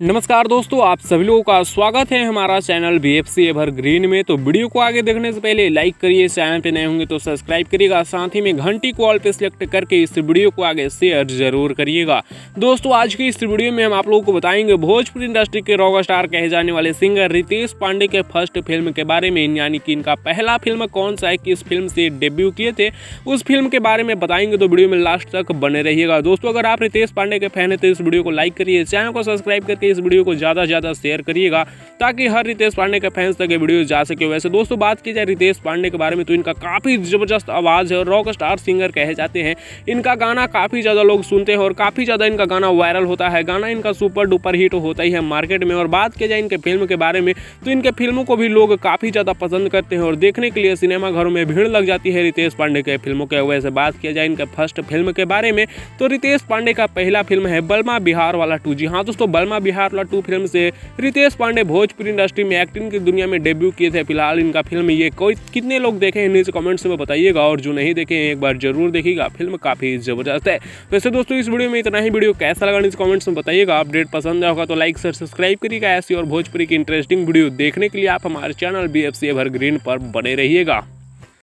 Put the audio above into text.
नमस्कार दोस्तों, आप सभी लोगों का स्वागत है हमारा चैनल BFC एवरग्रीन में। तो वीडियो को आगे देखने से पहले लाइक करिए, चैनल पे नए होंगे तो सब्सक्राइब करिएगा, साथ ही में घंटी को ऑल पे सिलेक्ट करके इस वीडियो को आगे शेयर जरूर करिएगा। दोस्तों, आज की इस वीडियो में हम आप लोगों को बताएंगे भोजपुरी इंडस्ट्री के रॉक स्टार कहे जाने वाले सिंगर रितेश पांडे के फर्स्ट फिल्म के बारे में, यानी कि इनका पहला फिल्म कौन सा है, किस फिल्म से डेब्यू किए थे, उस फिल्म के बारे में बताएंगे। तो वीडियो में लास्ट तक बने रहिएगा। दोस्तों, अगर आप रितेश पांडे के फैन है तो इस वीडियो को लाइक करिए, चैनल को सब्सक्राइब करके इस वीडियो को ज़्यादा शेयर करिएगा ताकि हर रितेश पांडे के फैंस तक ये वीडियो जा सके। वैसे दोस्तों, बात की जाए रितेश पांडे के बारे में तो इनका काफ़ी ज़बरदस्त आवाज़ है और रॉक स्टार सिंगर कहे जाते हैं। इनका गाना काफ़ी ज़्यादा लोग सुनते हैं और काफ़ी ज़्यादा इनका गाना वायरल होता है। गाना इनका सुपर डुपर हिट होता ही है मार्केट में। और बात की जाए इनके फिल्म के बारे में तो इनके फिल्मों को भी लोग काफ़ी ज़्यादा पसंद करते हैं और देखने के लिए सिनेमा घरों में भीड़ लग जाती है रितेश पांडे के फिल्मों के। वजह से बात किया जाए इनके फर्स्ट फिल्म के बारे में तो रितेश पांडे का पहला फिल्म है बलमा बिहार वाला 2। जी हाँ दोस्तों, बलमा बिहार वाला 2 फिल्म से रितेश पांडे भोजपुरी इंडस्ट्री में एक्टिंग की दुनिया में डेब्यू किए थे। फिलहाल इनका फिल्म ये कोई कितने लोग देखे हैं नीचे कमेंट्स में बताइएगा, और जो नहीं देखे हैं एक बार जरूर देखिएगा, फिल्म काफ़ी ज़बरदस्त है। वैसे दोस्तों, इस वीडियो में इतना ही। वीडियो कैसा लगा नीचे कमेंट्स में बताइएगा। अपडेट पसंद होगा तो लाइक शेयर सब्सक्राइब करिएगा। ऐसी और भोजपुरी की इंटरेस्टिंग वीडियो देखने के लिए आप हमारे चैनल BFC एवरग्रीन पर बने रहिएगा।